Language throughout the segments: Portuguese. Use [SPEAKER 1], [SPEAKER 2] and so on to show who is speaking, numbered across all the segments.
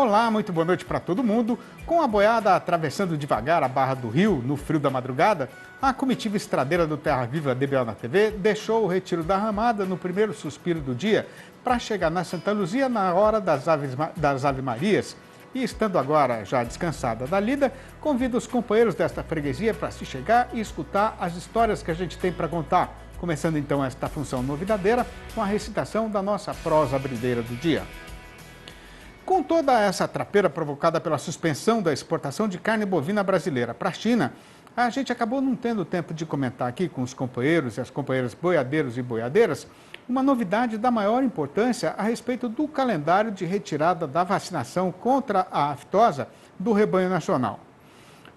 [SPEAKER 1] Olá, muito boa noite para todo mundo. Com a boiada atravessando devagar a Barra do Rio, no frio da madrugada, a comitiva estradeira do Terra Viva DBO na TV deixou o retiro da ramada no primeiro suspiro do dia para chegar na Santa Luzia na hora das Ave-Marias. E estando agora já descansada da lida, convido os companheiros desta freguesia para se chegar e escutar as histórias que a gente tem para contar. Começando então esta função novidadeira com a recitação da nossa prosa brideira do dia. Com toda essa trapeira provocada pela suspensão da exportação de carne bovina brasileira para a China, a gente acabou não tendo tempo de comentar aqui com os companheiros e as companheiras boiadeiros e boiadeiras uma novidade da maior importância a respeito do calendário de retirada da vacinação contra a aftosa do rebanho nacional.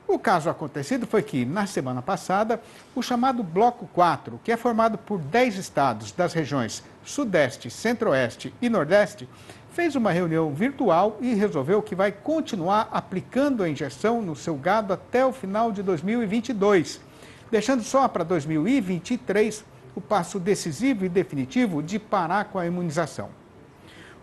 [SPEAKER 1] O caso acontecido foi que, na semana passada, o chamado Bloco 4, que é formado por 10 estados das regiões Sudeste, Centro-Oeste e Nordeste, fez uma reunião virtual e resolveu que vai continuar aplicando a injeção no seu gado até o final de 2022, deixando só para 2023 o passo decisivo e definitivo de parar com a imunização.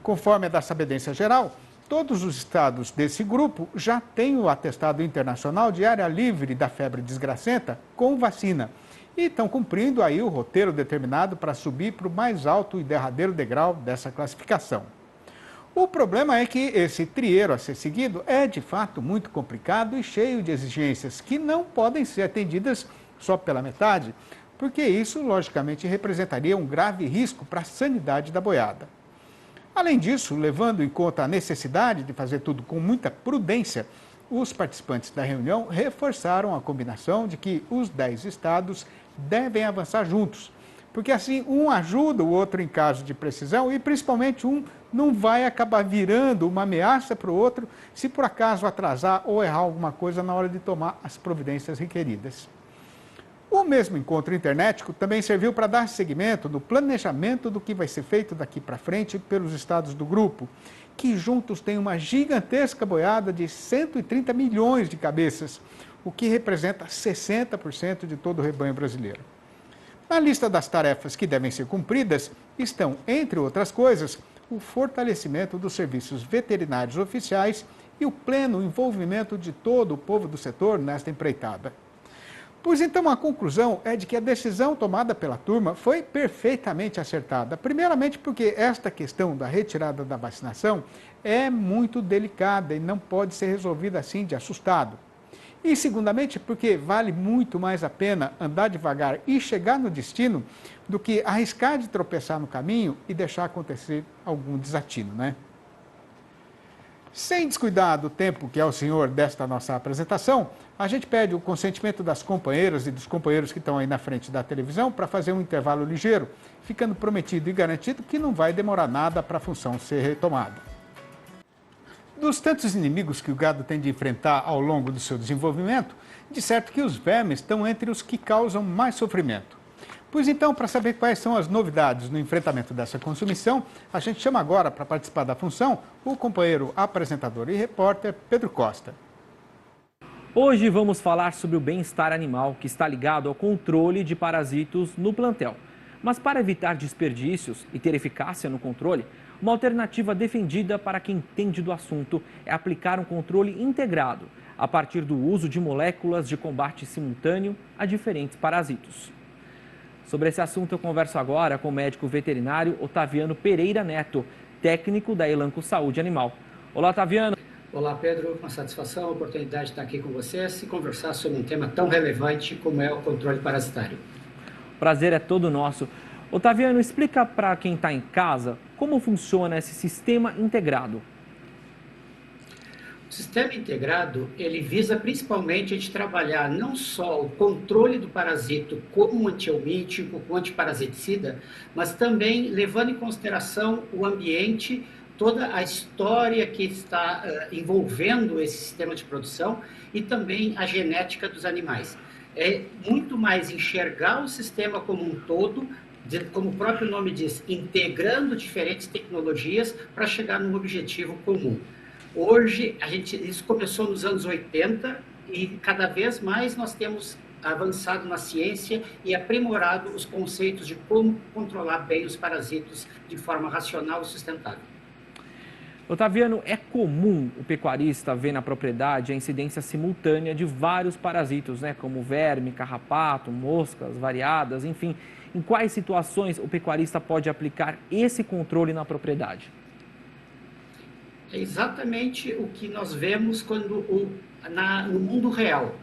[SPEAKER 1] Conforme a da sabedência geral, todos os estados desse grupo já têm o atestado internacional de área livre da febre desgracenta com vacina e estão cumprindo aí o roteiro determinado para subir para o mais alto e derradeiro degrau dessa classificação. O problema é que esse trieiro a ser seguido é de fato muito complicado e cheio de exigências que não podem ser atendidas só pela metade, porque isso logicamente representaria um grave risco para a sanidade da boiada. Além disso, levando em conta a necessidade de fazer tudo com muita prudência, os participantes da reunião reforçaram a combinação de que os 10 estados devem avançar juntos, porque assim um ajuda o outro em caso de precisão e principalmente um não vai acabar virando uma ameaça para o outro se por acaso atrasar ou errar alguma coisa na hora de tomar as providências requeridas. O mesmo encontro internético também serviu para dar seguimento no planejamento do que vai ser feito daqui para frente pelos estados do grupo, que juntos têm uma gigantesca boiada de 130 milhões de cabeças, o que representa 60% de todo o rebanho brasileiro. Na lista das tarefas que devem ser cumpridas estão, entre outras coisas, o fortalecimento dos serviços veterinários oficiais e o pleno envolvimento de todo o povo do setor nesta empreitada. Pois então a conclusão é de que a decisão tomada pela turma foi perfeitamente acertada. Primeiramente porque esta questão da retirada da vacinação é muito delicada e não pode ser resolvida assim de assustado. E segundamente porque vale muito mais a pena andar devagar e chegar no destino do que arriscar de tropeçar no caminho e deixar acontecer algum desatino, né? Sem descuidar do tempo que é o senhor desta nossa apresentação, a gente pede o consentimento das companheiras e dos companheiros que estão aí na frente da televisão para fazer um intervalo ligeiro, ficando prometido e garantido que não vai demorar nada para a função ser retomada. Dos tantos inimigos que o gado tem de enfrentar ao longo do seu desenvolvimento, de certo que os vermes estão entre os que causam mais sofrimento. Pois então, para saber quais são as novidades no enfrentamento dessa consumição, a gente chama agora para participar da função o companheiro apresentador e repórter Pedro Costa.
[SPEAKER 2] Hoje vamos falar sobre o bem-estar animal que está ligado ao controle de parasitos no plantel. Mas para evitar desperdícios e ter eficácia no controle, uma alternativa defendida para quem entende do assunto é aplicar um controle integrado, a partir do uso de moléculas de combate simultâneo a diferentes parasitos. Sobre esse assunto eu converso agora com o médico veterinário Otaviano Pereira Neto, técnico da Elanco Saúde Animal. Olá, Otaviano.
[SPEAKER 3] Olá, Pedro. Uma satisfação, a oportunidade de estar aqui com vocês e conversar sobre um tema tão relevante como é o controle parasitário.
[SPEAKER 2] O prazer é todo nosso. Otaviano, explica para quem está em casa como funciona esse sistema integrado.
[SPEAKER 3] O sistema integrado, ele visa principalmente a gente trabalhar não só o controle do parasito como antihelmíntico, como antiparasiticida, mas também levando em consideração o ambiente, toda a história que está envolvendo esse sistema de produção e também a genética dos animais. É muito mais enxergar o sistema como um todo, como o próprio nome diz, integrando diferentes tecnologias para chegar num objetivo comum. Hoje, isso começou nos anos 80 e cada vez mais nós temos avançado na ciência e aprimorado os conceitos de como controlar bem os parasitos de forma racional e sustentável.
[SPEAKER 2] Otaviano, é comum o pecuarista ver na propriedade a incidência simultânea de vários parasitos, né, como verme, carrapato, moscas variadas, enfim. Em quais situações o pecuarista pode aplicar esse controle na propriedade?
[SPEAKER 3] É exatamente o que nós vemos no mundo real.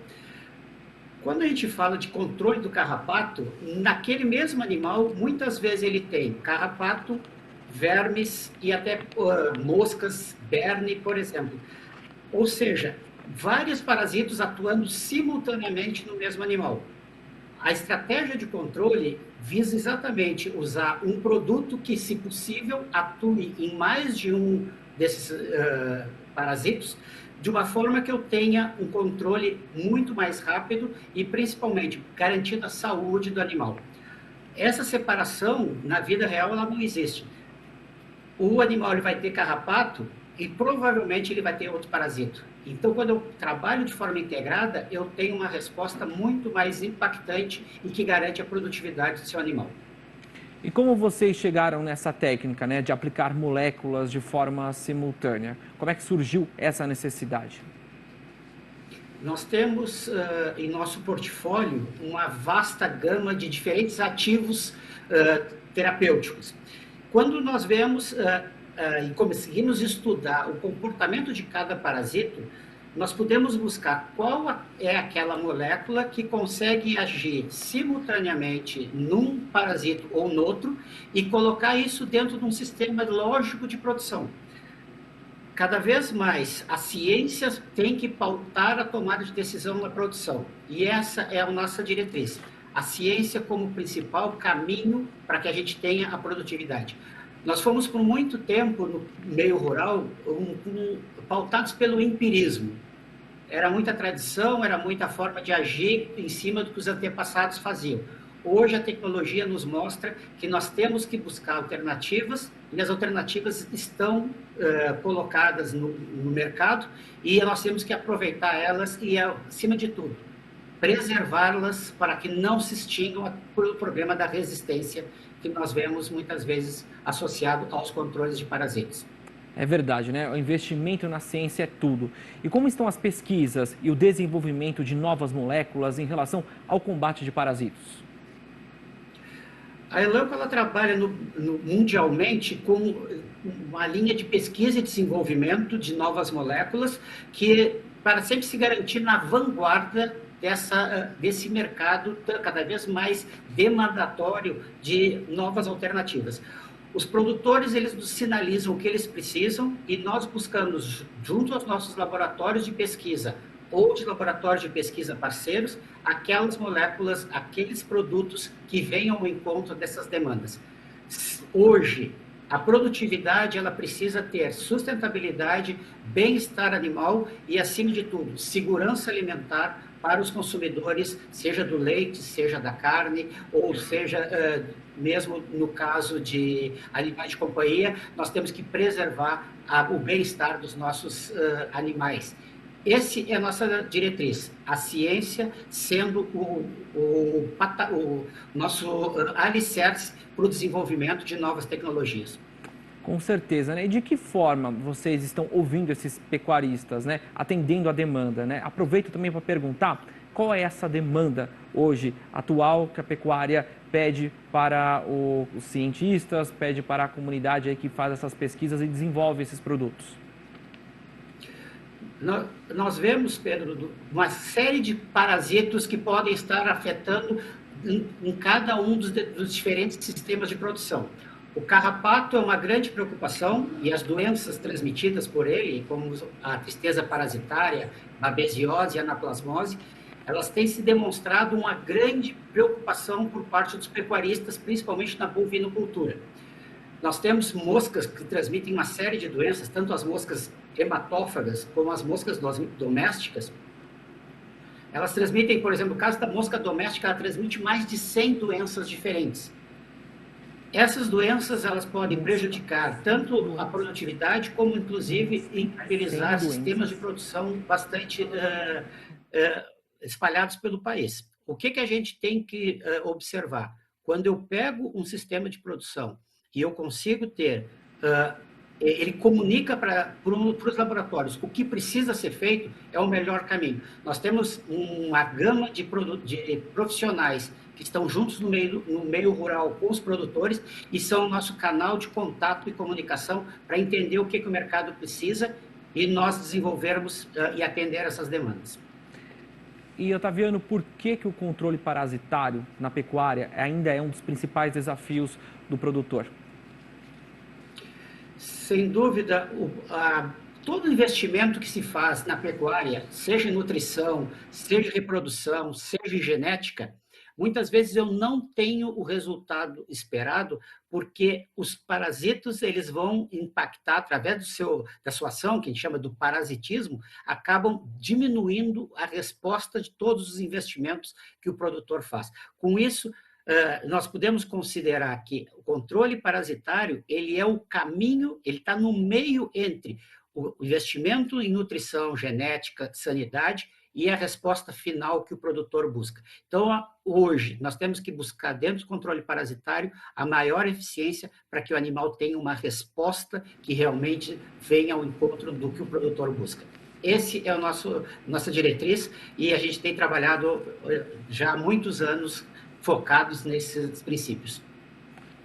[SPEAKER 3] Quando a gente fala de controle do carrapato, naquele mesmo animal, muitas vezes ele tem carrapato, vermes e até moscas, berne, por exemplo. Ou seja, vários parasitos atuando simultaneamente no mesmo animal. A estratégia de controle visa exatamente usar um produto que, se possível, atue em mais de um desses parasitos, de uma forma que eu tenha um controle muito mais rápido e, principalmente, garantindo a saúde do animal. Essa separação, na vida real, ela não existe. O animal ele vai ter carrapato e provavelmente ele vai ter outro parasito. Então, quando eu trabalho de forma integrada, eu tenho uma resposta muito mais impactante e que garante a produtividade do seu animal.
[SPEAKER 2] E como vocês chegaram nessa técnica, né, de aplicar moléculas de forma simultânea? Como é que surgiu essa necessidade?
[SPEAKER 3] Nós temos em nosso portfólio uma vasta gama de diferentes ativos terapêuticos. Quando nós vemos e conseguimos estudar o comportamento de cada parasito, nós podemos buscar qual é aquela molécula que consegue agir simultaneamente num parasito ou no outro e colocar isso dentro de um sistema lógico de produção. Cada vez mais a ciência tem que pautar a tomada de decisão na produção, e essa é a nossa diretriz. A ciência como principal caminho para que a gente tenha a produtividade. Nós fomos por muito tempo no meio rural pautados pelo empirismo. Era muita tradição, era muita forma de agir em cima do que os antepassados faziam. Hoje a tecnologia nos mostra que nós temos que buscar alternativas, e as alternativas estão colocadas no mercado, e nós temos que aproveitar elas e, acima de tudo, preservá-las para que não se extingam por o problema da resistência que nós vemos muitas vezes associado aos controles de parasitas.
[SPEAKER 2] É verdade, né? O investimento na ciência é tudo. E como estão as pesquisas e o desenvolvimento de novas moléculas em relação ao combate de parasitos?
[SPEAKER 3] A Elanco ela trabalha mundialmente com uma linha de pesquisa e desenvolvimento de novas moléculas que para sempre se garantir na vanguarda desse mercado cada vez mais demandatório de novas alternativas. Os produtores, eles nos sinalizam o que eles precisam e nós buscamos, junto aos nossos laboratórios de pesquisa ou de laboratórios de pesquisa parceiros, aquelas moléculas, aqueles produtos que venham ao encontro dessas demandas. Hoje, a produtividade, ela precisa ter sustentabilidade, bem-estar animal e, acima de tudo, segurança alimentar para os consumidores, seja do leite, seja da carne, ou seja, mesmo no caso de animais de companhia, nós temos que preservar o bem-estar dos nossos animais. Essa é a nossa diretriz, a ciência sendo o nosso alicerce para o desenvolvimento de novas tecnologias.
[SPEAKER 2] Com certeza, né? E de que forma vocês estão ouvindo esses pecuaristas, né? Atendendo a demanda, né? Aproveito também para perguntar qual é essa demanda hoje atual que a pecuária pede para os cientistas, pede para a comunidade aí que faz essas pesquisas e desenvolve esses produtos.
[SPEAKER 3] Nós vemos, Pedro, uma série de parasitos que podem estar afetando em cada um dos diferentes sistemas de produção. O carrapato é uma grande preocupação e as doenças transmitidas por ele, como a tristeza parasitária, babesiose e anaplasmose, elas têm se demonstrado uma grande preocupação por parte dos pecuaristas, principalmente na bovinocultura. Nós temos moscas que transmitem uma série de doenças, tanto as moscas hematófagas como as moscas domésticas. Elas transmitem, por exemplo, no caso da mosca doméstica, ela transmite mais de 100 doenças diferentes. Essas doenças, elas podem prejudicar tanto a produtividade, como, inclusive, inviabilizar sistemas de produção bastante espalhados pelo país. O que a gente tem que observar? Quando eu pego um sistema de produção e eu consigo ter ele comunica para os laboratórios o que precisa ser feito, é o melhor caminho. Nós temos uma gama de profissionais que estão juntos no meio rural com os produtores e são o nosso canal de contato e comunicação para entender o que o mercado precisa e nós desenvolvermos e atender essas demandas.
[SPEAKER 2] E, Otaviano, por que o controle parasitário na pecuária ainda é um dos principais desafios do produtor?
[SPEAKER 3] Sem dúvida, todo investimento que se faz na pecuária, seja em nutrição, seja em reprodução, seja em genética, muitas vezes eu não tenho o resultado esperado, porque os parasitos eles vão impactar através da sua ação, que a gente chama do parasitismo, acabam diminuindo a resposta de todos os investimentos que o produtor faz. Com isso, nós podemos considerar que o controle parasitário ele é o caminho, ele está no meio entre o investimento em nutrição, genética, sanidade e a resposta final que o produtor busca. Então, hoje, nós temos que buscar, dentro do controle parasitário, a maior eficiência para que o animal tenha uma resposta que realmente venha ao encontro do que o produtor busca. Esse é o nossa diretriz e a gente tem trabalhado já há muitos anos focados nesses princípios.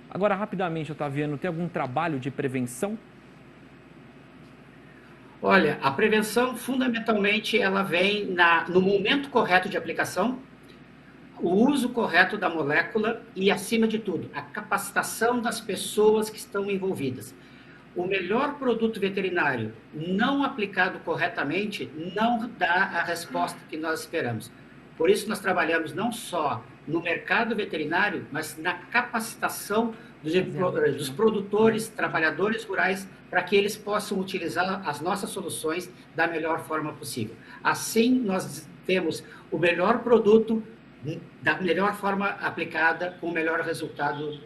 [SPEAKER 2] Agora, rapidamente, Otaviano, tem algum trabalho de prevenção?
[SPEAKER 3] Olha, a prevenção, fundamentalmente, ela vem no momento correto de aplicação, o uso correto da molécula e, acima de tudo, a capacitação das pessoas que estão envolvidas. O melhor produto veterinário não aplicado corretamente não dá a resposta que nós esperamos. Por isso, nós trabalhamos não só no mercado veterinário, mas na capacitação dos produtores, trabalhadores rurais, para que eles possam utilizar as nossas soluções da melhor forma possível. Assim, nós temos o melhor produto da melhor forma aplicada, com o melhor resultado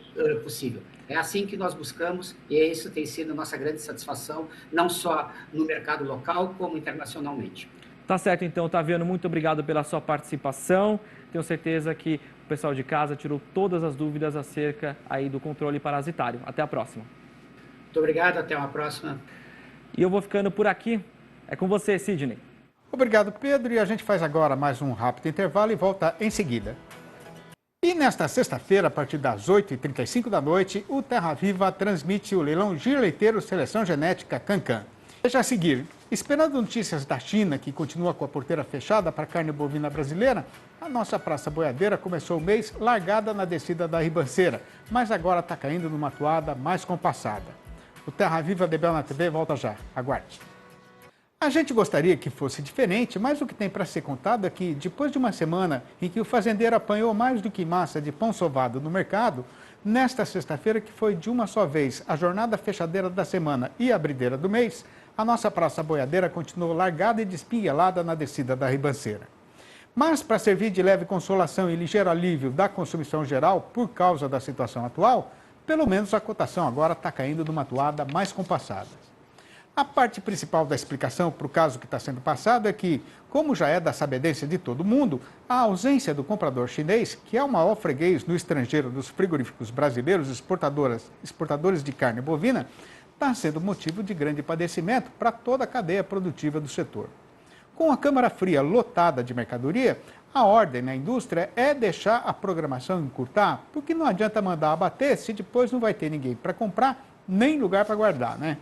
[SPEAKER 3] possível. É assim que nós buscamos e isso tem sido a nossa grande satisfação, não só no mercado local, como internacionalmente.
[SPEAKER 2] Tá certo, então, Otaviano, muito obrigado pela sua participação. Tenho certeza que o pessoal de casa tirou todas as dúvidas acerca aí do controle parasitário. Até a próxima.
[SPEAKER 3] Muito obrigado, até uma próxima.
[SPEAKER 2] E eu vou ficando por aqui. É com você, Sidney.
[SPEAKER 1] Obrigado, Pedro. E a gente faz agora mais um rápido intervalo e volta em seguida. E nesta sexta-feira, a partir das 8h35 da noite, o Terra Viva transmite o leilão Giro Leiteiro Seleção Genética Cancan. Veja a seguir, esperando notícias da China, que continua com a porteira fechada para a carne bovina brasileira, a nossa Praça Boiadeira começou o mês largada na descida da ribanceira, mas agora está caindo numa toada mais compassada. O Terra Viva DBL na TV volta já. Aguarde. A gente gostaria que fosse diferente, mas o que tem para ser contado é que, depois de uma semana em que o fazendeiro apanhou mais do que massa de pão sovado no mercado, nesta sexta-feira, que foi de uma só vez a jornada fechadeira da semana e a abrideira do mês, a nossa Praça Boiadeira continuou largada e despinguelada na descida da ribanceira. Mas, para servir de leve consolação e ligeiro alívio da consumição geral por causa da situação atual, pelo menos a cotação agora está caindo numa toada mais compassada. A parte principal da explicação para o caso que está sendo passado é que, como já é da sabedência de todo mundo, a ausência do comprador chinês, que é o maior freguês no estrangeiro dos frigoríficos brasileiros exportadores de carne bovina, está sendo motivo de grande padecimento para toda a cadeia produtiva do setor. Com a câmara fria lotada de mercadoria, a ordem na indústria é deixar a programação encurtar, porque não adianta mandar abater se depois não vai ter ninguém para comprar, nem lugar para guardar, né?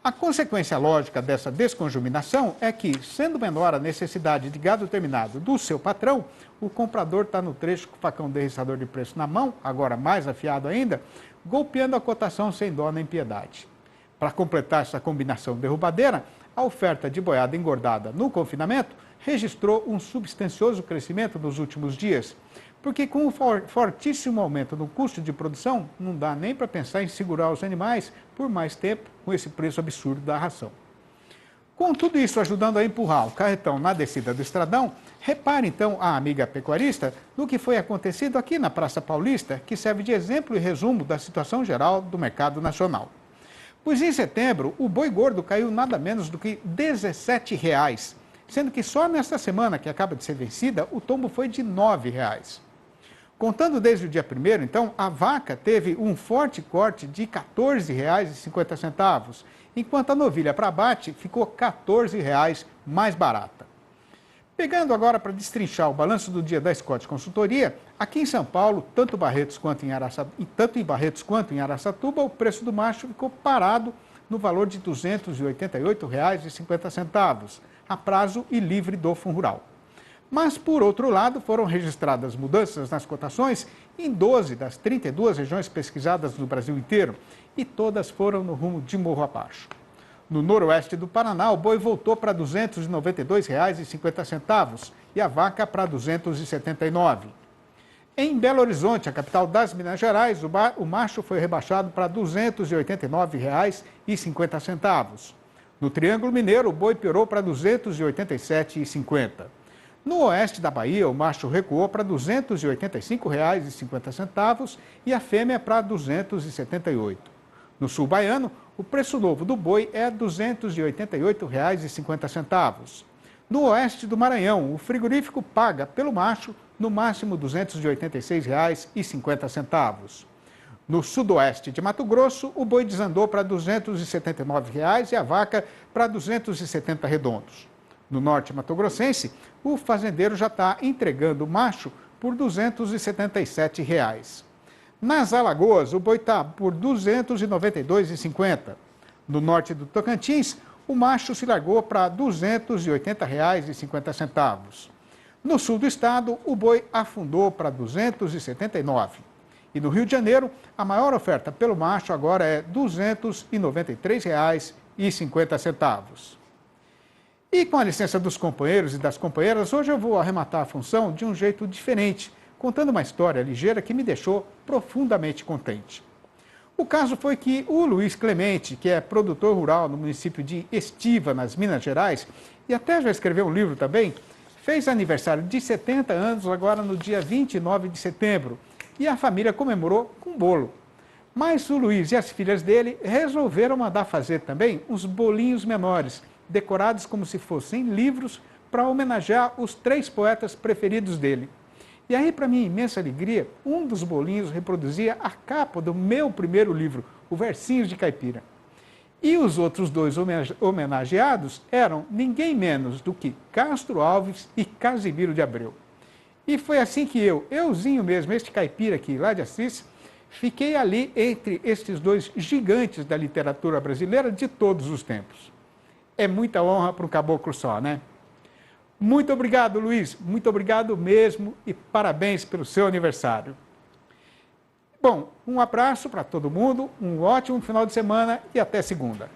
[SPEAKER 1] A consequência lógica dessa desconjuminação é que, sendo menor a necessidade de gado terminado do seu patrão, o comprador está no trecho com o facão derriçador de preço na mão, agora mais afiado ainda, golpeando a cotação sem dó nem piedade. Para completar essa combinação derrubadeira, a oferta de boiada engordada no confinamento registrou um substancioso crescimento nos últimos dias, porque com o fortíssimo aumento no custo de produção, não dá nem para pensar em segurar os animais por mais tempo com esse preço absurdo da ração. Com tudo isso ajudando a empurrar o carretão na descida do Estradão, repare então a amiga pecuarista no que foi acontecido aqui na Praça Paulista, que serve de exemplo e resumo da situação geral do mercado nacional. Pois em setembro, o boi gordo caiu nada menos do que R$ 17,00, sendo que só nesta semana que acaba de ser vencida, o tombo foi de R$ 9,00. Contando desde o dia 1º, então, a vaca teve um forte corte de R$ 14,50, enquanto a novilha para abate ficou R$ 14 mais barata. Pegando agora para destrinchar o balanço do dia da Scott Consultoria, aqui em São Paulo, tanto em Barretos quanto em Araçatuba, o preço do macho ficou parado no valor de R$ 288,50, a prazo e livre do Fundo Rural. Mas, por outro lado, foram registradas mudanças nas cotações em 12 das 32 regiões pesquisadas no Brasil inteiro, e todas foram no rumo de morro abaixo. No noroeste do Paraná, o boi voltou para R$ 292,50 e a vaca para R$ 279. Em Belo Horizonte, a capital das Minas Gerais, o macho foi rebaixado para R$ 289,50. No Triângulo Mineiro, o boi piorou para R$ 287,50. No oeste da Bahia, o macho recuou para R$ 285,50 e a fêmea para R$ 278. No sul baiano, o preço novo do boi é R$ 288,50. No oeste do Maranhão, o frigorífico paga pelo macho no máximo R$ 286,50. No sudoeste de Mato Grosso, o boi desandou para R$ 279 e a vaca para R$ 270 redondos. No norte mato-grossense, o fazendeiro já está entregando o macho por R$ 277. Nas Alagoas, o boi está por R$ 292,50. No norte do Tocantins, o macho se largou para R$ 280,50. No sul do estado, o boi afundou para R$ 279. E no Rio de Janeiro, a maior oferta pelo macho agora é R$ 293,50. E com a licença dos companheiros e das companheiras, hoje eu vou arrematar a função de um jeito diferente, contando uma história ligeira que me deixou profundamente contente. O caso foi que o Luiz Clemente, que é produtor rural no município de Estiva, nas Minas Gerais, e até já escreveu um livro também, fez aniversário de 70 anos agora no dia 29 de setembro, e a família comemorou com bolo. Mas o Luiz e as filhas dele resolveram mandar fazer também uns bolinhos menores, decorados como se fossem livros, para homenagear os 3 poetas preferidos dele. E aí, para minha imensa alegria, um dos bolinhos reproduzia a capa do meu primeiro livro, o Versinhos de Caipira. E os outros 2 homenageados eram ninguém menos do que Castro Alves e Casimiro de Abreu. E foi assim que euzinho mesmo, este caipira aqui lá de Assis, fiquei ali entre estes 2 gigantes da literatura brasileira de todos os tempos. É muita honra para um caboclo só, né? Muito obrigado, Luiz. Muito obrigado mesmo e parabéns pelo seu aniversário. Bom, um abraço para todo mundo, um ótimo final de semana e até segunda.